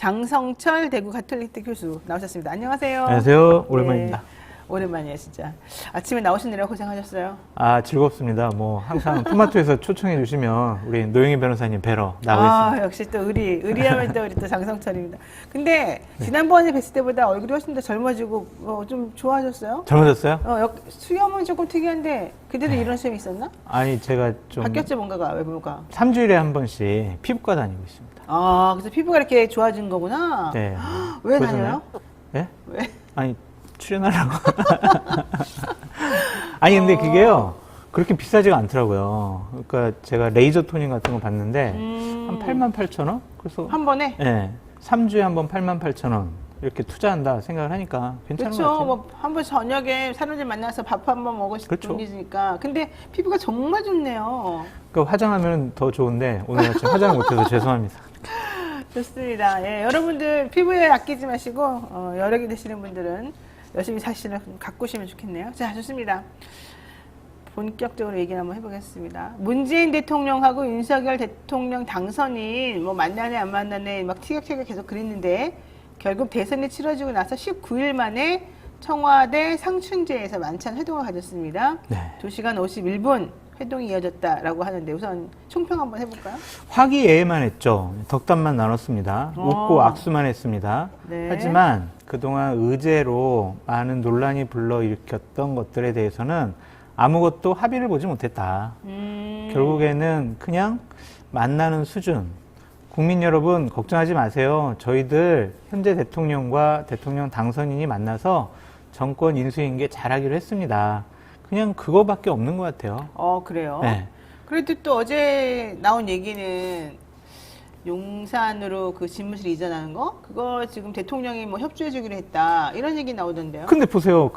장성철 대구 가톨릭대 교수 나오셨습니다. 안녕하세요. 안녕하세요. 오랜만입니다. 네, 오랜만이에요, 진짜. 아침에 나오시느라 고생하셨어요. 아, 즐겁습니다. 뭐 항상 토마토에서 초청해 주시면 우리 노영희 변호사님 뵈러 나오고 있습니다. 역시 또 의리하면 또 우리 또 장성철입니다. 근데 지난번에 뵀을 때보다 얼굴이 훨씬 더 젊어지고 좀 좋아졌어요? 젊어졌어요? 수염은 조금 특이한데 그때도 이런 수염이 있었나? 아니, 제가 좀 바뀌었죠, 뭔가가, 외모가. 3주일에 한 번씩 피부과 다니고 있습니다. 그래서 피부가 이렇게 좋아진 거구나. 네. 왜 보셨나요? 다녀요? 네? 왜? 아니, 출연하려고. 아니, 근데 그게요. 그렇게 비싸지가 않더라고요. 그러니까 제가 레이저 토닝 같은 거 봤는데 한 88,000원? 그래서 한 번에? 네. 3주에 한 번 88,000원. 이렇게 투자한다 생각을 하니까 괜찮은 것 그렇죠. 같아요. 뭐 한 번 저녁에 사람들 만나서 밥 한 번 먹을 수 그렇죠. 있으니까. 근데 피부가 정말 좋네요. 그러니까 화장하면 더 좋은데 오늘 아침 화장을 못해서 죄송합니다. 좋습니다. 예, 여러분들 피부에 아끼지 마시고 여력이 되시는 분들은 열심히 사시는 가꾸시면 좋겠네요. 자, 좋습니다. 본격적으로 얘기를 한번 해보겠습니다. 문재인 대통령하고 윤석열 대통령 당선인 뭐 만나네 안 만나네 막 티격태격 계속 그랬는데 결국 대선이 치러지고 나서 19일 만에 청와대 상춘제에서 만찬 회동을 가졌습니다. 네. 2시간 51분 회동이 이어졌다라고 하는데 우선 총평 한번 해볼까요? 화기애애만 했죠. 덕담만 나눴습니다. 웃고 악수만 했습니다. 네. 하지만 그동안 의제로 많은 논란이 불러일으켰던 것들에 대해서는 아무것도 합의를 보지 못했다. 결국에는 그냥 만나는 수준. 국민 여러분 걱정하지 마세요. 저희들 현재 대통령과 대통령 당선인이 만나서 정권 인수인계 잘하기로 했습니다. 그냥 그거밖에 없는 것 같아요. 그래요? 네. 그래도 또 어제 나온 얘기는 용산으로 그 집무실 이전하는 거? 그거 지금 대통령이 뭐 협조해 주기로 했다. 이런 얘기 나오던데요. 근데 보세요.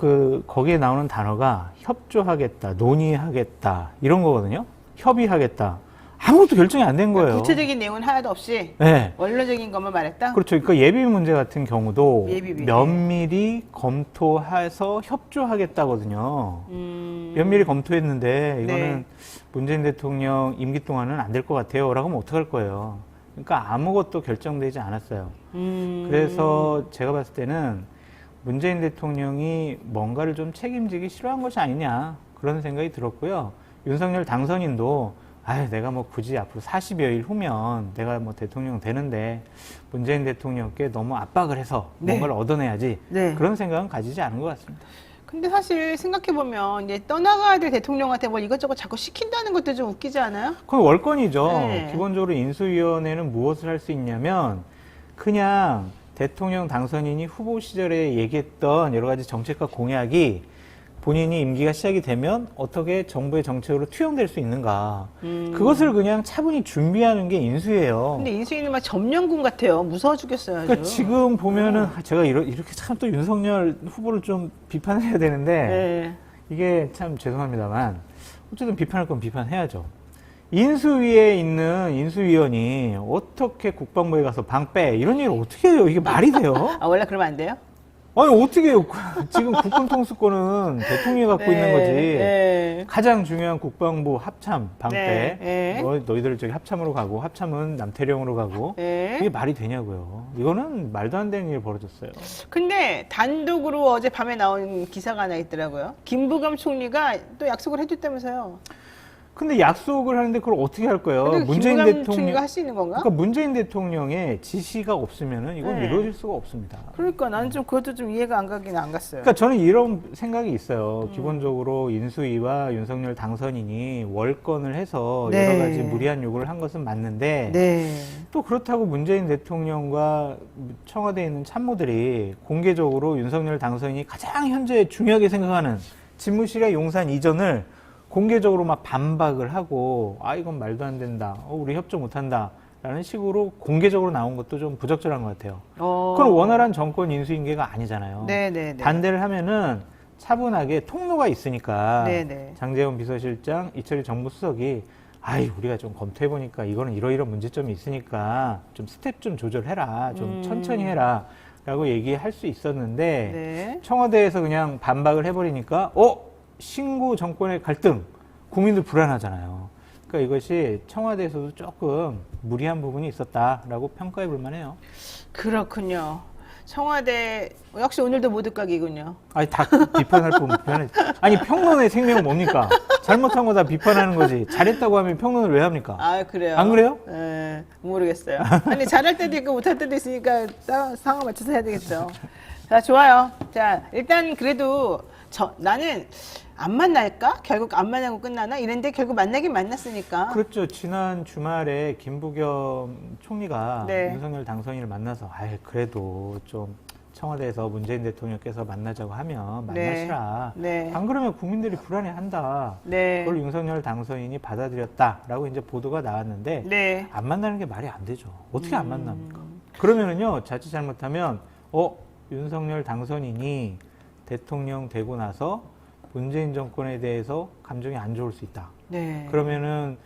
거기에 나오는 단어가 협조하겠다, 논의하겠다, 이런 거거든요. 협의하겠다. 아무것도 결정이 안 된 거예요. 구체적인 내용은 하나도 없이 네. 원론적인 것만 말했다? 그렇죠. 그러니까 예비 문제 같은 경우도 예비비. 면밀히 검토해서 협조하겠다거든요. 면밀히 검토했는데 이거는 네. 문재인 대통령 임기 동안은 안 될 것 같아요. 라고 하면 어떡할 거예요. 그러니까 아무것도 결정되지 않았어요. 그래서 제가 봤을 때는 문재인 대통령이 뭔가를 좀 책임지기 싫어한 것이 아니냐 그런 생각이 들었고요. 윤석열 당선인도 내가 뭐 굳이 앞으로 40여일 후면 내가 뭐 대통령 되는데 문재인 대통령께 너무 압박을 해서 네. 뭔가를 얻어내야지 네. 그런 생각은 가지지 않은 것 같습니다. 근데 사실 생각해보면 이제 떠나가야 될 대통령한테 뭐 이것저것 자꾸 시킨다는 것도 좀 웃기지 않아요? 그건 월권이죠. 네. 기본적으로 인수위원회는 무엇을 할 수 있냐면 그냥 대통령 당선인이 후보 시절에 얘기했던 여러 가지 정책과 공약이 본인이 임기가 시작이 되면 어떻게 정부의 정책으로 투영될 수 있는가. 그것을 그냥 차분히 준비하는 게 인수예요. 근데 인수위는 막 점령군 같아요. 무서워 죽겠어요. 아주. 그러니까 지금 보면은 제가 이렇게 참 또 윤석열 후보를 좀 비판해야 되는데 네. 이게 참 죄송합니다만 어쨌든 비판할 건 비판해야죠. 인수위에 있는 인수위원이 어떻게 국방부에 가서 방 빼 이런 얘기를 어떻게 해요? 이게 말이 돼요? 원래 그러면 안 돼요? 아니 어떻게 해요? 지금 국군 통수권은 대통령이 갖고 있는 거지. 네. 가장 중요한 국방부 합참 방패. 네. 너희들 저기 합참으로 가고 합참은 남태령으로 가고. 네. 이게 말이 되냐고요. 이거는 말도 안 되는 일이 벌어졌어요. 근데 단독으로 어젯밤에 나온 기사가 하나 있더라고요. 김부겸 총리가 또 약속을 해줬다면서요. 근데 약속을 하는데 그걸 어떻게 할 거예요? 근데 문재인 김부겸 대통령 총리가 할 수 있는 건가? 그러니까 문재인 대통령의 지시가 없으면은 이건 네. 이루어질 수가 없습니다. 그러니까 나는 좀 그것도 좀 이해가 안 가긴 안 갔어요. 그러니까 저는 이런 생각이 있어요. 기본적으로 인수위와 윤석열 당선인이 월권을 해서 네. 여러 가지 무리한 요구를 한 것은 맞는데 네. 또 그렇다고 문재인 대통령과 청와대에 있는 참모들이 공개적으로 윤석열 당선인이 가장 현재 중요하게 생각하는 집무실의 용산 이전을 공개적으로 막 반박을 하고 이건 말도 안 된다. 우리 협조 못 한다. 라는 식으로 공개적으로 나온 것도 좀 부적절한 것 같아요. 그건 원활한 정권 인수인계가 아니잖아요. 네네네. 반대를 하면은 차분하게 통로가 있으니까 네네. 장제원 비서실장, 이철희 정무수석이 우리가 좀 검토해보니까 이거는 이러이러한 문제점이 있으니까 좀 스텝 좀 조절해라. 좀 천천히 해라. 라고 얘기할 수 있었는데 네. 청와대에서 그냥 반박을 해버리니까 신구 정권의 갈등 국민들 불안하잖아요. 그러니까 이것이 청와대에서도 조금 무리한 부분이 있었다라고 평가해 볼 만해요. 그렇군요. 청와대 역시 오늘도 모두각이군요. 아니 다 비판할 부분 비판해. 아니 평론의 생명은 뭡니까? 잘못한 거 다 비판하는 거지. 잘했다고 하면 평론을 왜 합니까? 아 그래요? 안 그래요? 예, 모르겠어요. 아니 잘할 때도 있고 못할 때도 있으니까 상황 맞춰서 해야 되겠죠. 자 좋아요. 자 일단 그래도 나는 안 만날까? 결국 안 만나고 끝나나? 이랬는데 결국 만나긴 만났으니까. 그렇죠. 지난 주말에 김부겸 총리가 네. 윤석열 당선인을 만나서 그래도 좀 청와대에서 문재인 대통령께서 만나자고 하면 만나시라. 네. 안 그러면 국민들이 불안해한다. 네. 그걸 윤석열 당선인이 받아들였다라고 이제 보도가 나왔는데 네. 안 만나는 게 말이 안 되죠. 어떻게 안 만납니까? 그러면은요 자칫 잘못하면 윤석열 당선인이 대통령 되고 나서 문재인 정권에 대해서 감정이 안 좋을 수 있다. 네. 그러면은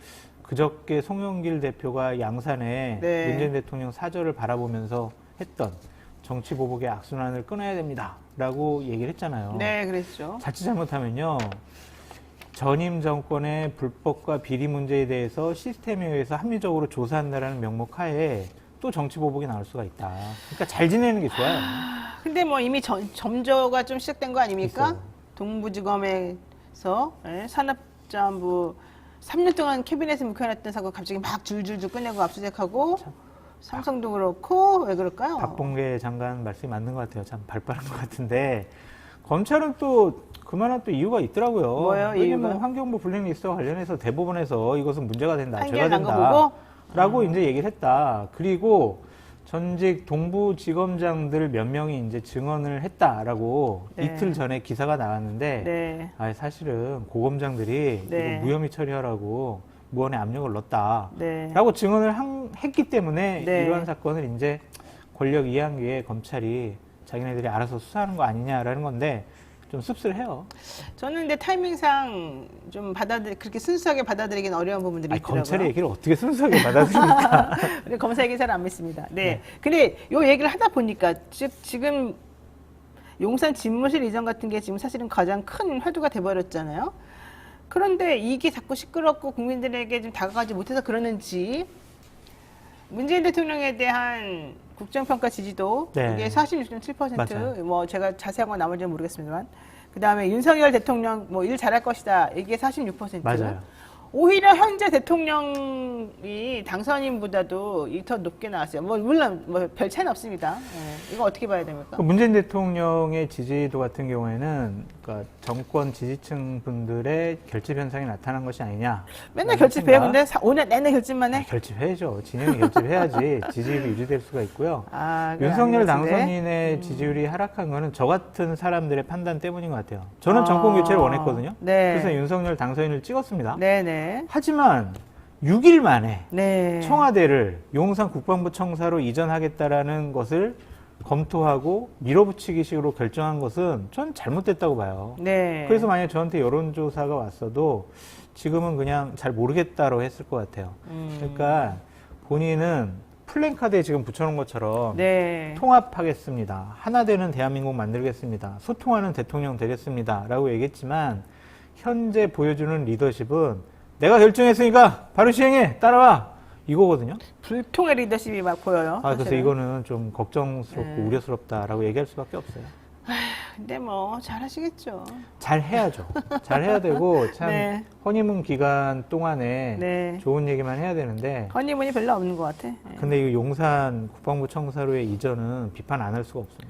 그저께 송영길 대표가 양산에 네. 문재인 대통령 사절을 바라보면서 했던 정치 보복의 악순환을 끊어야 됩니다라고 얘기를 했잖아요. 네, 그랬죠. 자칫 잘못하면요 전임 정권의 불법과 비리 문제에 대해서 시스템에 의해서 합리적으로 조사한다라는 명목 하에 또 정치 보복이 나올 수가 있다. 그러니까 잘 지내는 게 좋아요. 근데 뭐 이미 점조가 좀 시작된 거 아닙니까? 있어요. 동부지검에서 산업자원부 3년 동안 캐비넷에 묵혀놨던 사건 갑자기 막 줄줄줄 꺼내고 압수수색하고 삼성도 그렇고 왜 그럴까요? 박봉계 장관 말씀이 맞는 것 같아요. 참 발빠른 것 같은데 검찰은 또 그만한 또 이유가 있더라고요. 뭐예요, 왜냐면 이유가? 환경부 블랙리스트와 관련해서 대법원에서 이것은 문제가 된다, 죄가 판결 난 거 된다 보고? 라고 이제 얘기를 했다. 그리고 전직 동부지검장들 몇 명이 이제 증언을 했다라고 네. 이틀 전에 기사가 나왔는데 네. 사실은 고검장들이 네. 이거 무혐의 처리하라고 무언의 압력을 넣었다. 네. 라고 증언을 했기 때문에 네. 이러한 사건을 이제 권력 이양기에 검찰이 자기네들이 알아서 수사하는 거 아니냐라는 건데 좀 씁쓸해요. 저는 근데 타이밍상 좀 그렇게 순수하게 받아들이긴 어려운 부분들이 있더라고요. 검찰의 얘기를 어떻게 순수하게 받아들입니까? 근데 검사 얘기 잘 안 믿습니다. 네. 네. 근데 요 얘기를 하다 보니까 지금 용산 집무실 이전 같은 게 지금 사실은 가장 큰 화두가 돼버렸잖아요. 그런데 이게 자꾸 시끄럽고 국민들에게 좀 다가가지 못해서 그러는지 문재인 대통령에 대한 국정평가 지지도 네. 이게 46.7%. 맞아요. 뭐 제가 자세한 건 나머지는 모르겠습니다만. 그다음에 윤석열 대통령 뭐 일 잘할 것이다. 이게 46%. 맞아요. 오히려 현재 대통령이 당선인보다도 더 높게 나왔어요. 뭐 물론 뭐 별 차이는 없습니다. 예. 이거 어떻게 봐야 됩니까? 문재인 대통령의 지지도 같은 경우에는 그러니까 정권 지지층 분들의 결집 현상이 나타난 것이 아니냐. 맨날 결집해요. 근데 5년 내내 결집만 해? 결집해야죠. 진영이 결집해야지 지지율이 유지될 수가 있고요. 그건 윤석열 아닌 것 같은데. 당선인의 지지율이 하락한 거는 저 같은 사람들의 판단 때문인 것 같아요. 저는 정권 교체를 원했거든요. 네. 그래서 윤석열 당선인을 찍었습니다. 네네. 하지만 6일 만에 네. 청와대를 용산 국방부 청사로 이전하겠다라는 것을 검토하고 밀어붙이기식으로 결정한 것은 전 잘못됐다고 봐요. 네. 그래서 만약에 저한테 여론조사가 왔어도 지금은 그냥 잘 모르겠다로 했을 것 같아요. 그러니까 본인은 플랜카드에 지금 붙여놓은 것처럼 네. 통합하겠습니다. 하나 되는 대한민국 만들겠습니다. 소통하는 대통령 되겠습니다. 라고 얘기했지만 현재 보여주는 리더십은 내가 결정했으니까 바로 시행해! 따라와! 이거거든요. 불통의 리더십이 막 보여요. 그래서 사실은. 이거는 좀 걱정스럽고 네. 우려스럽다라고 얘기할 수밖에 없어요. 근데 뭐 잘하시겠죠. 잘 해야죠. 잘 해야 되고 참 네. 허니문 기간 동안에 네. 좋은 얘기만 해야 되는데 허니문이 별로 없는 것 같아. 네. 근데 이 용산 국방부 청사로의 이전은 비판 안 할 수가 없습니다.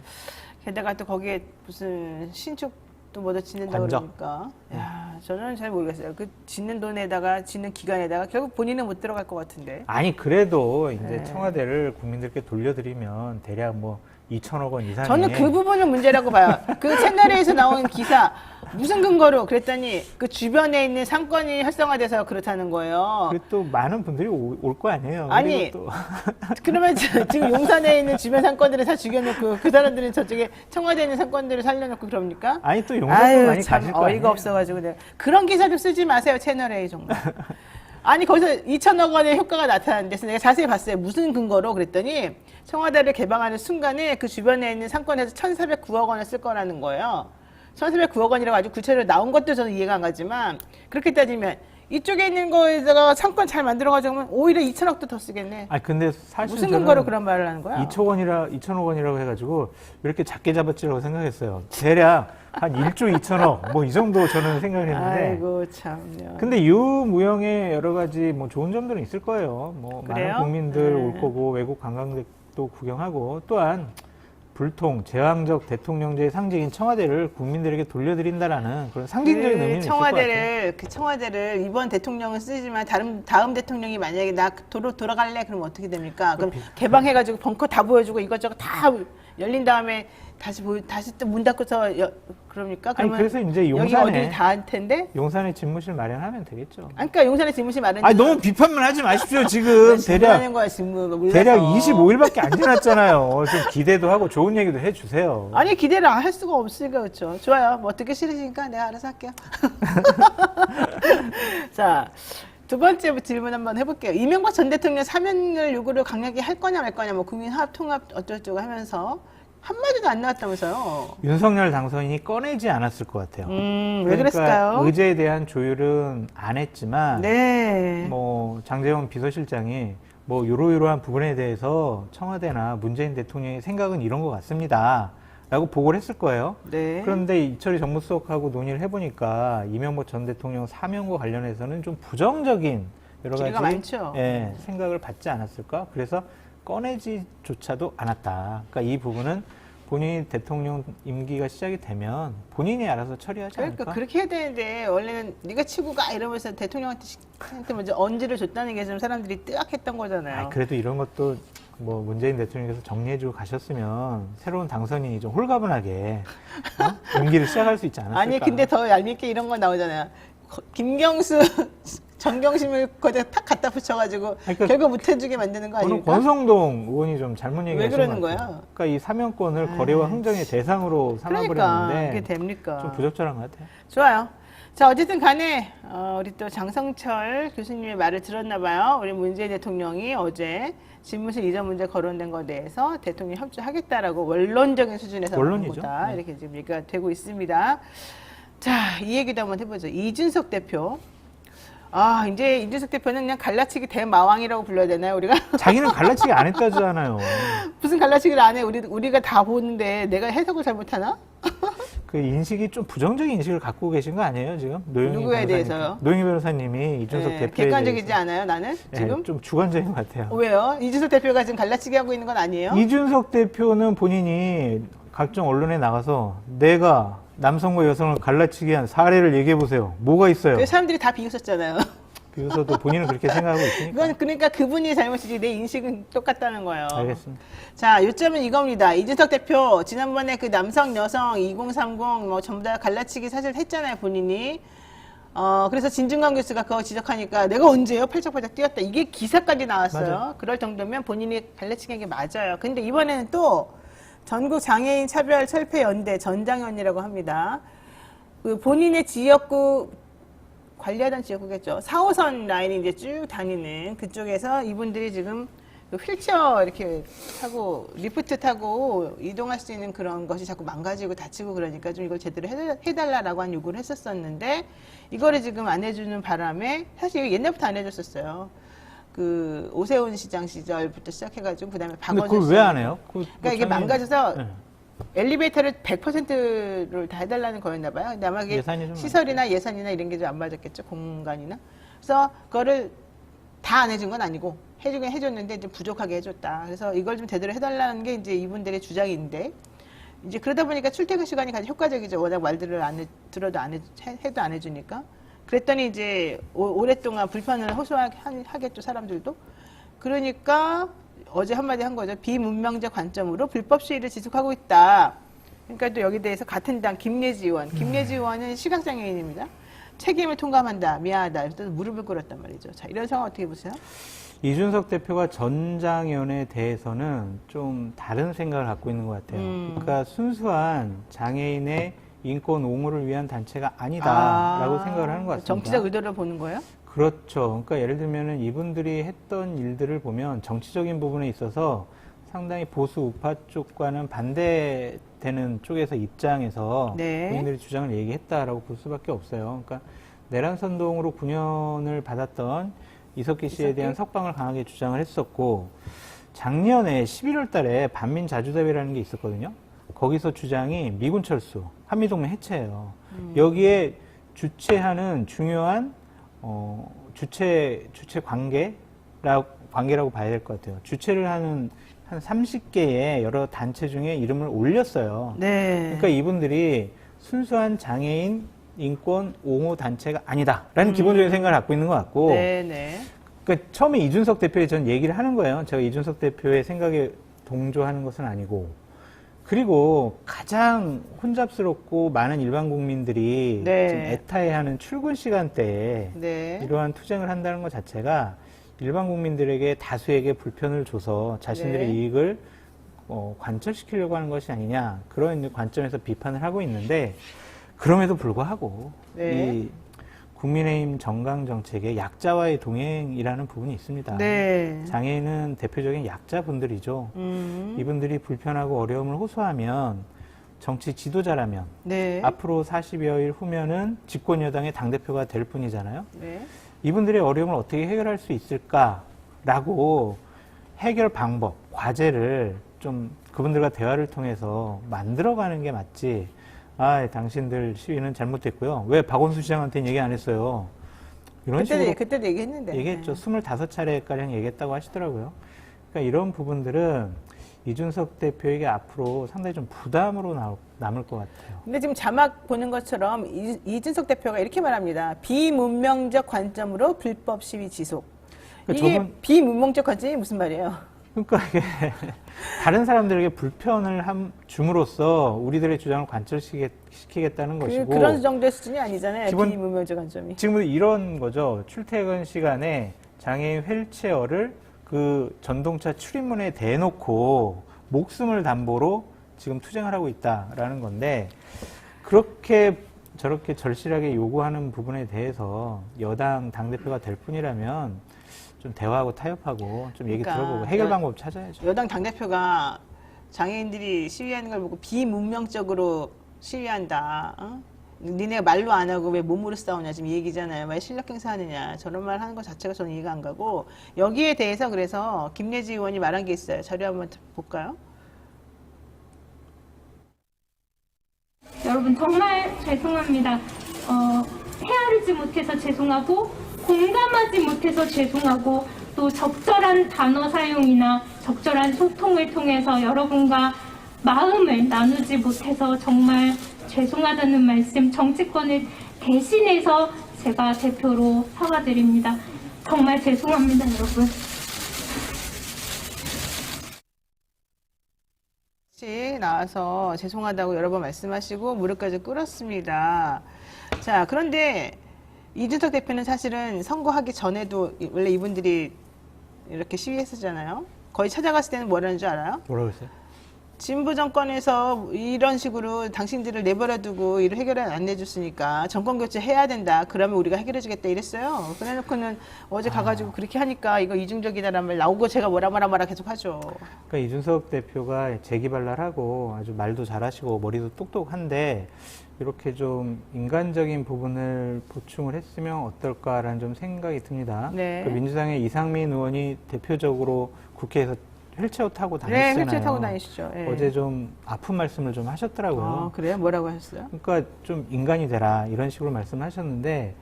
게다가 또 거기에 무슨 신축도 뭐더 짓는다고 관적. 그러니까. 야, 저는 잘 모르겠어요. 그 짓는 돈에다가 짓는 기간에다가 결국 본인은 못 들어갈 것 같은데. 아니 그래도 이제 네. 청와대를 국민들께 돌려드리면 대략 뭐 2천억 원 이상의 저는 그 부분은 문제라고 봐요. 그 채널에서 나온 기사 무슨 근거로 그랬더니 그 주변에 있는 상권이 활성화돼서 그렇다는 거예요. 그리고 또 많은 분들이 올 거 아니에요. 아니, 그리고 또 그러면 지금 용산에 있는 주변 상권들을 다 죽여놓고 그 사람들은 저쪽에 청와대에 있는 상권들을 살려놓고 그럽니까? 아니 또 용산도 많이 참 가실 거 아니에요. 어이가 없어가지고 내가 그런 기사 좀 쓰지 마세요 채널A 정말. 아니 거기서 2천억 원의 효과가 나타났는데 내가 자세히 봤어요. 무슨 근거로 그랬더니 청와대를 개방하는 순간에 그 주변에 있는 상권에서 1,409억 원을 쓸 거라는 거예요. 1,409억 원이라고 아주 구체적으로 나온 것도 저는 이해가 안 가지만 그렇게 따지면 이쪽에 있는 거에다가 상권 잘 만들어가지고 하면 오히려 2천억도 더 쓰겠네. 아 근데 사실 무슨 저는 근거로 그런 말을 하는 거야? 2천억 원이라고 해가지고 왜 이렇게 작게 잡았지라고 생각했어요. 대략 한 1조 2천억 뭐 이 정도 저는 생각을 했는데. 아이고 참요. 근데 유무형의 여러 가지 뭐 좋은 점들은 있을 거예요. 뭐 그래요? 많은 국민들 네. 올 거고 외국 관광객도 구경하고 또한 불통 제왕적 대통령제의 상징인 청와대를 국민들에게 돌려드린다라는 그런 상징적인 의미는 있을 것 같아요. 그 청와대를 이번 대통령은 쓰지만 다음 대통령이 만약에 나 돌아갈래 그럼 어떻게 됩니까? 그럼 개방해가지고 벙커 다 보여주고 이것저것 다 열린 다음에 다시 또 문 닫고서 그럽니까? 아니 그러면 그래서 이제 여기가 어디 다 할 텐데? 용산에 집무실 마련하면 되겠죠. 아니, 그러니까 용산에 집무실 마련. 아니 너무 비판만 하지 마십시오 지금. 하는 거야 지금. 대략 25일밖에 안 지났잖아요. 좀 기대도 하고 좋은 얘기도 해주세요. 아니 기대를 안 할 수가 없으니까 그렇죠. 좋아요. 뭐 어떻게 싫으시니까 내가 알아서 할게요. 자. 두 번째 질문 한번 해볼게요. 이명박 전 대통령 사면을 요구를 강력히 할 거냐 말 거냐, 뭐 국민화합 통합 어쩌고저쩌고 하면서 한마디도 안 나왔다면서요. 윤석열 당선인이 꺼내지 않았을 것 같아요. 왜 그랬을까요? 의제에 대한 조율은 안 했지만, 네. 뭐 장제원 비서실장이 뭐 요러요러한 부분에 대해서 청와대나 문재인 대통령의 생각은 이런 것 같습니다. 라고 보고를 했을 거예요. 네. 그런데 이철희 정무수석하고 논의를 해보니까 이명박 전 대통령 사면과 관련해서는 좀 부정적인 여러 기대가 가지 많죠. 예, 생각을 받지 않았을까? 그래서 꺼내지조차도 않았다. 그러니까 이 부분은 본인이 대통령 임기가 시작이 되면 본인이 알아서 처리하지 그러니까 않을까? 그렇게 해야 되는데 원래는 네가 치고 가 이러면서 대통령한테 먼저 언지를 줬다는 게 좀 사람들이 뜨악했던 거잖아요. 아, 그래도 이런 것도 뭐 문재인 대통령께서 정리해주고 가셨으면 새로운 당선인이 좀 홀가분하게 임기를 시작할 수 있지 않았을까? 아니 근데 더 얄밉게 이런 거 나오잖아요. 김경수 정경심을 거기다 탁 갖다 붙여가지고 그러니까 결국 못해주게 만드는 거 오늘 아닙니까? 권성동 의원이 좀 잘못 왜 얘기하신 그러는 것 같아요. 거야? 그러니까 이 사면권을 거래와 흥정의 대상으로 그러니까 삼아버렸는데 그게 됩니까? 좀 부적절한 것 같아요. 좋아요. 자 어쨌든 간에 우리 또 장성철 교수님의 말을 들었나 봐요. 우리 문재인 대통령이 어제 집무실 이전 문제 거론된 것에 대해서 대통령 협조하겠다라고 원론적인 수준에서 원론이죠. 거다 네. 이렇게 지금 얘기가 되고 있습니다. 자, 이 얘기도 한번 해보죠. 이준석 대표. 아, 이제 이준석 대표는 그냥 갈라치기 대마왕이라고 불러야 되나요, 우리가? 자기는 갈라치기 안 했다잖아요. 무슨 갈라치기를 안 해? 우리가 다 보는데 내가 해석을 잘못하나? 그 인식이 좀 부정적인 인식을 갖고 계신 거 아니에요, 지금? 노영희 누구에 변호사님. 대해서요? 노영희 변호사님이 이준석 네, 대표에 객관적이지 대해서 않아요, 나는? 네, 지금? 좀 주관적인 것 같아요. 왜요? 이준석 대표가 지금 갈라치기 하고 있는 건 아니에요? 이준석 대표는 본인이 각종 언론에 나가서 내가 남성과 여성을 갈라치기 한 사례를 얘기해 보세요. 뭐가 있어요? 그 사람들이 다 비웃었잖아요. 비웃어도 본인은 그렇게 생각하고 있으니까. 그건 그러니까 그분이 잘못이지 내 인식은 똑같다는 거예요. 알겠습니다. 자, 요점은 이겁니다. 이준석 대표 지난번에 그 남성, 여성 2030 뭐 전부 다 갈라치기 사실 했잖아요, 본인이. 그래서 진중권 교수가 그거 지적하니까 내가 언제요? 팔짝팔짝 뛰었다. 이게 기사까지 나왔어요. 맞아요. 그럴 정도면 본인이 갈라치기 한 게 맞아요. 근데 이번에는 또 전국 장애인 차별 철폐 연대 전장연이라고 합니다. 그 본인의 지역구 관리하던 지역구겠죠. 4호선 라인이 이제 쭉 다니는 그쪽에서 이분들이 지금 그 휠체어 이렇게 타고 리프트 타고 이동할 수 있는 그런 것이 자꾸 망가지고 다치고 그러니까 좀 이걸 제대로 해달라라고 한 요구를 했었었는데 이거를 지금 안 해주는 바람에 사실 이거 옛날부터 안 해줬었어요. 그 오세훈 시장 시절부터 시작해가지고 그다음에 근데 박원순 그걸 왜 안 해요? 그러니까 이게 망가져서 네. 엘리베이터를 100%를 다 해달라는 거였나 봐요. 근데 아마 이게 예산이 좀 시설이나 예산이나 이런 게 좀 안 맞았겠죠. 공간이나. 그래서 그거를 다 안 해준 건 아니고 해주긴 해줬는데 좀 부족하게 해줬다. 그래서 이걸 좀 제대로 해달라는 게 이제 이분들의 주장인데 이제 그러다 보니까 출퇴근 시간이 가장 효과적이죠. 워낙 말들을 들어도 해도 안 해주니까. 그랬더니 이제 오랫동안 불편을 호소하겠죠, 사람들도. 그러니까 어제 한마디 한 거죠. 비문명적 관점으로 불법 시위를 지속하고 있다. 그러니까 또 여기 대해서 같은 당 김예지 의원. 김예지 의원은 시각장애인입니다. 책임을 통감한다. 미안하다. 그래서 무릎을 꿇었단 말이죠. 자, 이런 상황 어떻게 보세요? 이준석 대표가 전장연에 대해서는 좀 다른 생각을 갖고 있는 것 같아요. 그러니까 순수한 장애인의 인권 옹호를 위한 단체가 아니다라고 생각을 하는 것 같습니다. 정치적 의도를 보는 거예요? 그렇죠. 그러니까 예를 들면은 이분들이 했던 일들을 보면 정치적인 부분에 있어서 상당히 보수 우파 쪽과는 반대되는 쪽에서 입장에서 네. 본인들이 주장을 얘기했다라고 볼 수밖에 없어요. 그러니까 내란선동으로 9년을 받았던 이석기 씨에 대한 석방을 강하게 주장을 했었고, 작년에 11월 달에 반민자주대회라는 게 있었거든요. 거기서 주장이 미군 철수, 한미동맹 해체예요. 여기에 주체하는 중요한 주체 관계라고 봐야 될 것 같아요. 주체를 하는 한 30개의 여러 단체 중에 이름을 올렸어요. 네. 그러니까 이분들이 순수한 장애인 인권 옹호 단체가 아니다라는 기본적인 생각을 갖고 있는 것 같고, 네. 그러니까 처음에 이준석 대표에 전 얘기를 하는 거예요. 제가 이준석 대표의 생각에 동조하는 것은 아니고, 그리고 가장 혼잡스럽고 많은 일반 국민들이 네. 지금 애타해하는 출근 시간대에 네. 이러한 투쟁을 한다는 것 자체가 일반 국민들에게 다수에게 불편을 줘서 자신들의 네. 이익을 관철시키려고 하는 것이 아니냐, 그런 관점에서 비판을 하고 있는데, 그럼에도 불구하고 네. 이 국민의힘 정강 정책의 약자와의 동행이라는 부분이 있습니다. 네. 장애인은 대표적인 약자분들이죠. 이분들이 불편하고 어려움을 호소하면, 정치 지도자라면 네. 앞으로 40여일 후면은 집권 여당의 당대표가 될 뿐이잖아요. 네. 이분들의 어려움을 어떻게 해결할 수 있을까라고 해결 방법, 과제를 좀 그분들과 대화를 통해서 만들어가는 게 맞지. 당신들 시위는 잘못됐고요. 왜 박원순 시장한테는 얘기 안 했어요? 이런 식으로 그때도 얘기했는데. 얘기했죠. 25차례가량 얘기했다고 하시더라고요. 그러니까 이런 부분들은 이준석 대표에게 앞으로 상당히 좀 부담으로 남을 것 같아요. 근데 지금 자막 보는 것처럼 이준석 대표가 이렇게 말합니다. 비문명적 관점으로 불법 시위 지속. 그러니까 이게 비문명적 관점이 무슨 말이에요? 그러니까 이게 다른 사람들에게 불편을 줌으로써 우리들의 주장을 관철시키겠다는 것이고, 그런 정도의 수준이 아니잖아요. 기본- 비문명적 관점이. 지금 이런 거죠. 출퇴근 시간에 장애인 휠체어를 그 전동차 출입문에 대놓고 목숨을 담보로 지금 투쟁을 하고 있다라는 건데, 그렇게 저렇게 절실하게 요구하는 부분에 대해서 여당 당대표가 될 뿐이라면 좀 대화하고 타협하고 좀 얘기 그러니까 들어보고 해결 방법 찾아야죠. 여당 당대표가 장애인들이 시위하는 걸 보고 비문명적으로 시위한다. 니네가 말로 안 하고 왜 몸으로 싸우냐 지금 이 얘기잖아요. 왜 실력 행사하느냐 저런 말 하는 것 자체가 저는 이해가 안 가고, 여기에 대해서 그래서 김예지 의원이 말한 게 있어요. 자료 한번 볼까요? 여러분 정말 죄송합니다. 헤아리지 못해서 죄송하고 공감하지 못해서 죄송하고, 또 적절한 단어 사용이나 적절한 소통을 통해서 여러분과 마음을 나누지 못해서 정말 죄송하다는 말씀 정치권을 대신해서 제가 대표로 사과드립니다. 정말 죄송합니다, 여러분. 나와서 죄송하다고 여러 번 말씀하시고 무릎까지 꿇었습니다. 자, 그런데 이준석 대표는 사실은 선거하기 전에도 원래 이분들이 이렇게 시위했었잖아요. 거의 찾아갔을 때는 뭐라는 줄 알아요? 뭐라고 했어요? 진보 정권에서 이런 식으로 당신들을 내버려두고 이를 해결을 안 내줬으니까 정권 교체 해야 된다. 그러면 우리가 해결해주겠다 이랬어요. 그래놓고는 어제 가가지고 그렇게 하니까 이거 이중적이다라는 말 나오고 제가 뭐라 계속 하죠. 그러니까 이준석 대표가 재기발랄하고 아주 말도 잘하시고 머리도 똑똑한데, 이렇게 좀 인간적인 부분을 보충을 했으면 어떨까라는 좀 생각이 듭니다. 네. 그 민주당의 이상민 의원이 대표적으로 국회에서 휠체어 타고 네, 다니시잖아요. 휠체어 타고 다니시죠. 예. 어제 좀 아픈 말씀을 좀 하셨더라고요. 그래요? 뭐라고 하셨어요? 그러니까 좀 인간이 되라 이런 식으로 말씀하셨는데,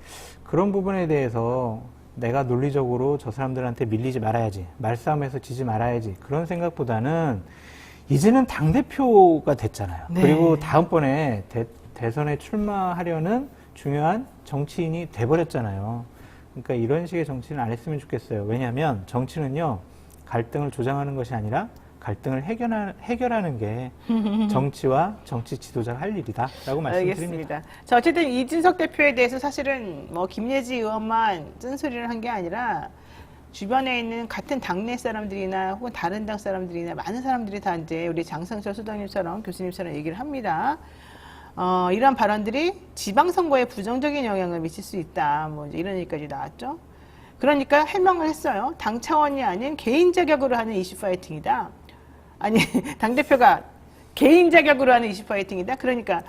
그런 부분에 대해서 내가 논리적으로 저 사람들한테 밀리지 말아야지, 말싸움에서 지지 말아야지, 그런 생각보다는 이제는 당대표가 됐잖아요. 네. 그리고 다음번에 대선에 출마하려는 중요한 정치인이 돼버렸잖아요. 그러니까 이런 식의 정치는 안 했으면 좋겠어요. 왜냐하면 정치는요, 갈등을 조장하는 것이 아니라 갈등을 해결하는 게 정치와 정치 지도자가 할 일이다라고 말씀드립니다. 알겠습니다. 자, 어쨌든 이준석 대표에 대해서 사실은 뭐 김예지 의원만 쓴소리를 한 게 아니라 주변에 있는 같은 당내 사람들이나 혹은 다른 당 사람들이나 많은 사람들이 다 이제 우리 장성철 수장님처럼 교수님처럼 얘기를 합니다. 이런 발언들이 지방선거에 부정적인 영향을 미칠 수 있다. 뭐 이제 이런 얘기까지 나왔죠. 그러니까 해명을 했어요. 당 차원이 아닌 개인 자격으로 하는 이슈 파이팅이다. 아니, 당대표가 개인 자격으로 하는 이슈 파이팅이다. 그러니까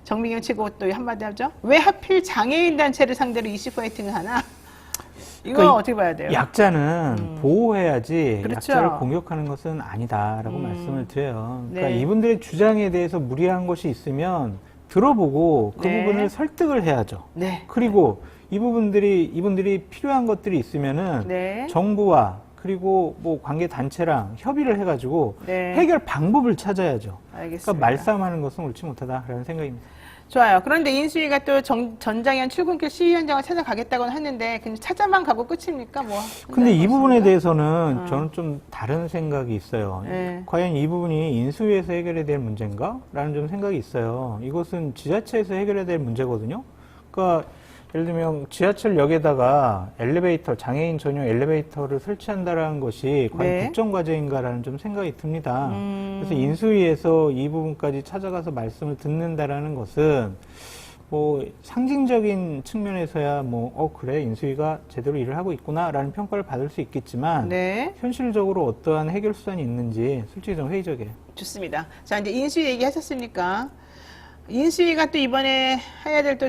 정민경 최고 또 한마디 하죠. 왜 하필 장애인 단체를 상대로 이슈 파이팅을 하나? 이거 그러니까 어떻게 봐야 돼요? 약자는 보호해야지 그렇죠. 약자를 공격하는 것은 아니다라고 말씀을 드려요. 그러니까 네. 이분들의 주장에 대해서 무리한 것이 있으면 들어보고 그 네. 부분을 설득을 해야죠. 네. 그리고 이분들이 필요한 것들이 있으면은 네. 정부와 그리고 뭐 관계 단체랑 협의를 해가지고 네. 해결 방법을 찾아야죠. 알겠습니다. 그러니까 말싸움하는 것은 옳지 못하다라는 생각입니다. 좋아요. 그런데 인수위가 또 전장현 출근길 시위현장을 찾아가겠다고는 하는데 그냥 찾아만 가고 끝입니까? 뭐. 근데 이 부분에 그렇습니까? 대해서는 저는 좀 다른 생각이 있어요. 네. 과연 이 부분이 인수위에서 해결해야 될 문제인가? 라는 좀 생각이 있어요. 이것은 지자체에서 해결해야 될 문제거든요. 그러니까 예를 들면 지하철역에다가 장애인 전용 엘리베이터를 설치한다라는 것이 과연 네. 국정과제인가라는 좀 생각이 듭니다. 그래서 인수위에서 이 부분까지 찾아가서 말씀을 듣는다라는 것은 뭐 상징적인 측면에서야 그래 인수위가 제대로 일을 하고 있구나라는 평가를 받을 수 있겠지만 네. 현실적으로 어떠한 해결 수단이 있는지 솔직히 좀 회의적이에요. 좋습니다. 자, 이제 인수위 얘기하셨으니까 인수위가 또 이번에 해야 될 또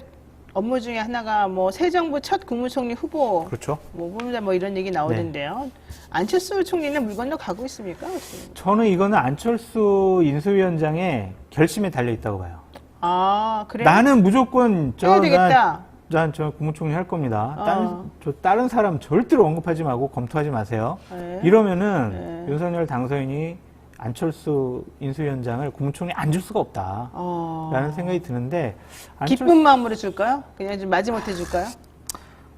업무 중에 하나가 뭐 새 정부 첫 국무총리 후보 그렇죠. 뭐 이런 얘기 나오는데요. 안철수 총리는 물 건너 가고 있습니까? 어떻습니까? 저는 이거는 안철수 인수위원장의 결심에 달려 있다고 봐요. 아, 그래. 나는 무조건 해야 되겠다. 난 저 국무총리 할 겁니다. 어. 다른 사람 절대로 언급하지 말고 검토하지 마세요. 네. 이러면은 네. 윤석열 당선인이 안철수 인수위원장을 국무총리 안 줄 수가 없다. 라는 생각이 드는데 기쁜 마음으로 줄까요? 그냥 좀 마지못해 줄까요?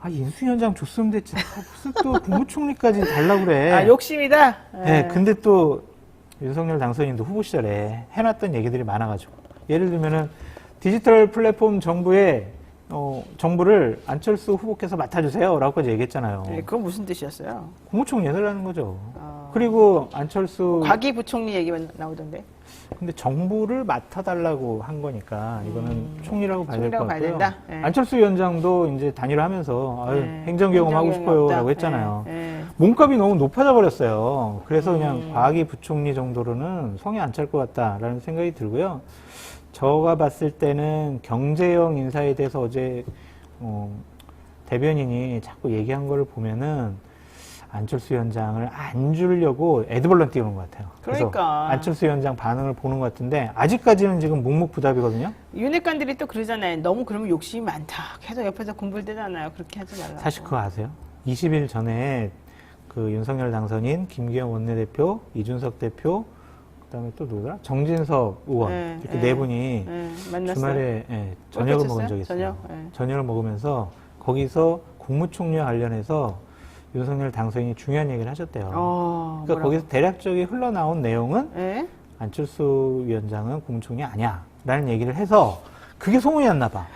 인수위원장 줬으면 됐지. 무슨 또 국무총리까지 달라고 그래. 아, 욕심이다. 네, 근데 또 윤석열 당선인도 후보 시절에 해놨던 얘기들이 많아가지고 예를 들면은 디지털 플랫폼 정부를 안철수 후보께서 맡아주세요 라고까지 얘기했잖아요. 네, 그건 무슨 뜻이었어요? 국무총리 해달라는 거죠. 그리고 안철수 과기부총리 얘기가 나오던데. 근데 정부를 맡아달라고 한 거니까 이거는 총리라고 봐야 될 것 총리라고 봐야 같고요. 된다? 네. 안철수 위원장도 이제 단일화하면서 네. 행정경험 하고 싶어요 없다. 라고 했잖아요. 네. 몸값이 너무 높아져 버렸어요. 그래서 그냥 과학이 부총리 정도로는 성이 안 찰 것 같다라는 생각이 들고요. 제가 봤을 때는 경제형 인사에 대해서 어제 대변인이 자꾸 얘기한 거를 보면은 안철수 위원장을 안 주려고 에드벌런 띄우는 것 같아요. 그래서 그러니까. 안철수 위원장 반응을 보는 것 같은데 아직까지는 지금 묵묵부답이거든요. 윤핵관들이 또 그러잖아요. 너무 그러면 욕심이 많다. 계속 옆에서 공부를 떼잖아요. 그렇게 하지 말라고. 사실 그거 아세요? 20일 전에 그 윤석열 당선인, 김기현 원내대표, 이준석 대표, 그다음에 또 누구더라? 정진석 의원 네, 이렇게 네. 네 분이 만났어요. 주말에 저녁을 어떠셨어요? 먹은 적이 있어요. 저녁? 네. 저녁을 먹으면서 거기서 국무총리와 관련해서 윤석열 당선인이 중요한 얘기를 하셨대요. 그러니까 뭐라고? 거기서 대략적이 흘러나온 내용은 네? 안철수 위원장은 국무총리 아니야 라는 얘기를 해서 그게 소문이 났나 봐.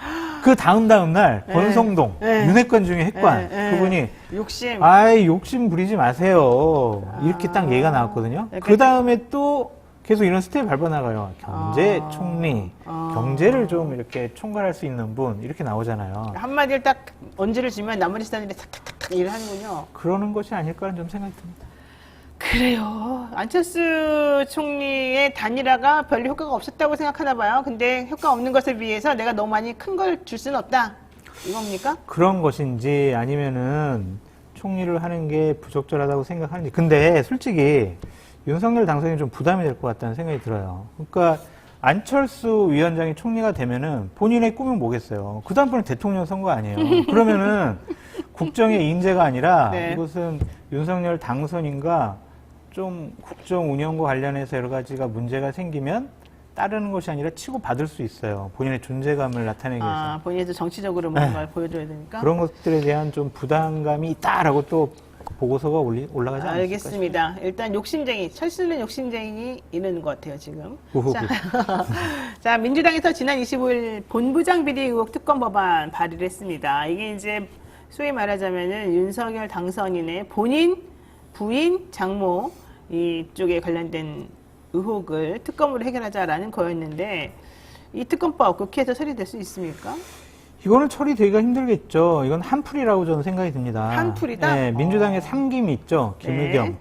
그 다음 날 네. 권성동 네. 윤핵관 중에 핵관 네. 그분이 욕심. 욕심 부리지 마세요. 이렇게 딱 얘기가 나왔거든요. 약간 그 다음에 또 계속 이런 스텝이 밟아나가요. 경제 총리, 경제를 좀 이렇게 총괄할 수 있는 분 이렇게 나오잖아요. 한마디를 딱 언지를 주면 나머지 사람들이 탁탁탁탁 일을 하는군요. 그러는 것이 아닐까라는 좀 생각이 듭니다. 그래요. 안철수 총리의 단일화가 별로 효과가 없었다고 생각하나 봐요. 근데 효과 없는 것을 위해서 내가 너무 많이 큰 걸 줄 수는 없다. 이겁니까? 그런 것인지 아니면은 총리를 하는 게 부적절하다고 생각하는지. 근데 솔직히 윤석열 당선인이 좀 부담이 될 것 같다는 생각이 들어요. 그러니까 안철수 위원장이 총리가 되면은 본인의 꿈은 뭐겠어요? 그 다음번에 대통령 선거 아니에요. 그러면은 국정의 인재가 아니라 네. 이것은 윤석열 당선인과 좀 국정 운영과 관련해서 여러 가지가 문제가 생기면 따르는 것이 아니라 치고 받을 수 있어요. 본인의 존재감을 나타내기 위해서. 본인도 정치적으로 뭔가를 보여줘야 되니까. 그런 것들에 대한 좀 부담감이 있다라고 또 보고서가 올라가지 않았을까 알겠습니다. 일단 욕심쟁이, 철수는 욕심쟁이 이러는 것 같아요, 지금. 우후후. 자, 민주당에서 지난 25일 본부장 비리 의혹 특검 법안 발의를 했습니다. 이게 이제 소위 말하자면은 윤석열 당선인의 본인, 부인, 장모 이쪽에 관련된 의혹을 특검으로 해결하자라는 거였는데 이 특검법 국회에서 처리될 수 있습니까? 이거는 처리되기가 힘들겠죠. 이건 한풀이라고 저는 생각이 듭니다. 한풀이다? 네, 민주당의 3김이 있죠. 김의겸, 네.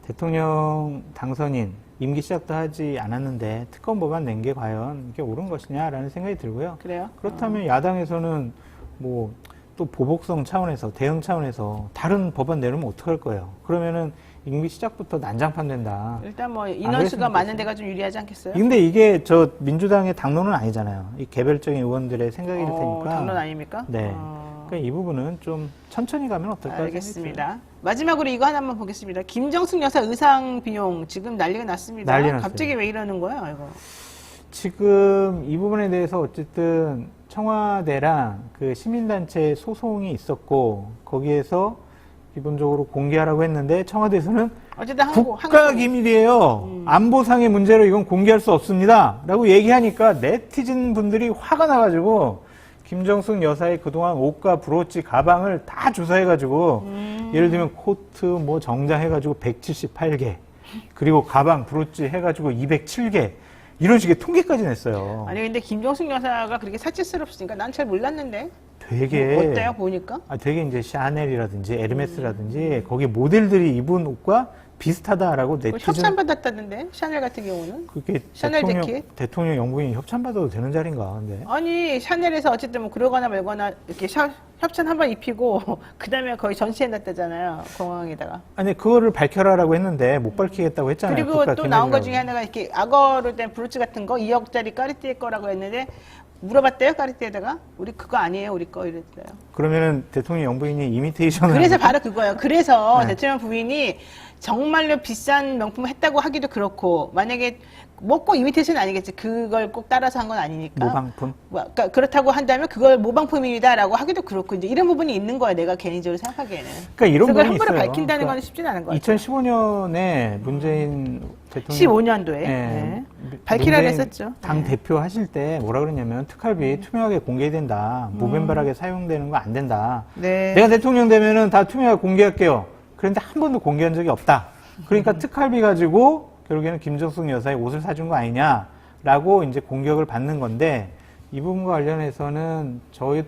대통령 당선인 임기 시작도 하지 않았는데 특검 법안 낸 게 과연 이게 옳은 것이냐라는 생각이 들고요. 그래요? 그렇다면 야당에서는 뭐 또 보복성 차원에서 대응 차원에서 다른 법안 내놓으면 어떡할 거예요? 그러면은 임기 시작부터 난장판 된다. 일단 뭐 그랬으면 인원수가 많은 좋겠어요. 데가 좀 유리하지 않겠어요? 근데 이게 저 민주당의 당론은 아니잖아요. 이 개별적인 의원들의 생각일 테니까. 당론 아닙니까? 네. 그러니까 이 부분은 좀 천천히 가면 어떨까 생각이 알겠습니다. 마지막으로 이거 하나만 보겠습니다. 김정숙 여사 의상 비용 지금 난리가 났습니다. 난리 났어요. 갑자기 왜 이러는 거예요, 이거? 지금 이 부분에 대해서 어쨌든 청와대랑 그 시민단체 소송이 있었고 거기에서 기본적으로 공개하라고 했는데 청와대에서는 어쨌든 국가기밀이에요. 안보상의 문제로 이건 공개할 수 없습니다. 라고 얘기하니까 네티즌 분들이 화가 나가지고 김정숙 여사의 그동안 옷과 브로치, 가방을 다 조사해가지고 예를 들면 코트 뭐 정장해가지고 178개 그리고 가방, 브로치 해가지고 207개 이런 식의 통계까지 냈어요. 아니 근데 김정숙 여사가 그렇게 사치스럽으니까 난 잘 몰랐는데. 되게 어때요, 보니까? 되게 이제 샤넬이라든지 에르메스라든지 거기 모델들이 입은 옷과 비슷하다라고 그거 네티즌 협찬받았다던데 샤넬 같은 경우는. 그게 샤넬 재킷? 대통령 영부인이 협찬받아도 되는 자리인가 근데 아니 샤넬에서 어쨌든 뭐 그러거나 말거나 이렇게 협찬 한번 입히고 그 다음에 거의 전시해 놨다잖아요, 공항에다가. 아니 그거를 밝혀라라고 했는데 못 밝히겠다고 했잖아요. 그리고 국가 또 나온 것 기밀이라고. 중에 하나가 이렇게 악어로 된 브로치 같은 거 2억짜리 까르띠에 거라고 했는데 물어봤대요, 까르띠에다가. 우리 그거 아니에요, 우리 거 이랬어요. 그러면은 대통령 영부인이 이미테이션을 그래서 합니까? 바로 그거예요. 그래서 네. 대통령 부인이 정말로 비싼 명품을 했다고 하기도 그렇고, 만약에 뭐 꼭 이미테이션 아니겠지. 그걸 꼭 따라서 한 건 아니니까. 모방품. 그러니까 그렇다고 한다면 그걸 모방품이다라고 하기도 그렇고, 이제 이런 부분이 있는 거예요. 내가 개인적으로 생각하기에는. 그러니까 이런 그걸 부분이 함부로 있어요. 밝힌다는 건 쉽지는 않은 것 같아요. 2015년에 문재인 대통령 15년도에 네. 밝히라고 문재인 했었죠. 당 네. 대표 하실 때 뭐라 그랬냐면 특활비 투명하게 공개된다. 무벤발하게 사용되는 거 안 된다. 네. 내가 대통령 되면은 다 투명하게 공개할게요. 그런데 한 번도 공개한 적이 없다. 그러니까 특활비 가지고 결국에는 김정숙 여사의 옷을 사준 거 아니냐라고 이제 공격을 받는 건데 이 부분과 관련해서는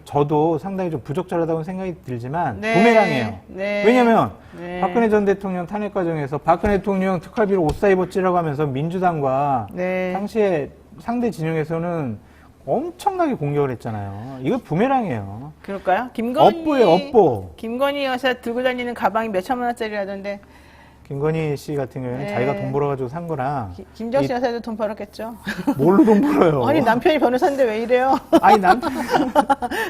저도 상당히 좀 부적절하다고 생각이 들지만 네. 부메랑이에요. 네. 왜냐하면 네. 박근혜 전 대통령 탄핵 과정에서 박근혜 대통령 특활비로 옷 사 입었지라고 하면서 민주당과 네. 당시에 상대 진영에서는 엄청나게 공격을 했잖아요. 이거 부메랑이에요. 그럴까요? 김건희 업보예요, 업보. 김건희 여사 들고 다니는 가방이 몇 천만 원짜리라던데 김건희 씨 같은 경우에는 네. 자기가 돈 벌어가지고 산 거랑 김정수 여사도 돈 벌었겠죠. 뭘로 돈 벌어요? 아니 남편이 변호사인데 왜 이래요? 아니, 남편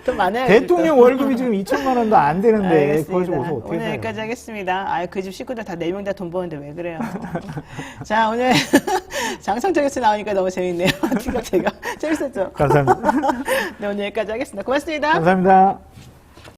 돈 많아요. 대통령 월급이 지금 2천만 원도 안 되는데 그걸 좀 알겠습니다. 어떻게 오늘 사요? 여기까지 하겠습니다. 아, 그 집 식구들 다 4명 다 돈 버는데 왜 그래요? 자, 오늘 장성철 교수 나오니까 너무 재밌네요. 제가 재밌었죠? 감사합니다. 네, 오늘 여기까지 하겠습니다. 고맙습니다. 감사합니다.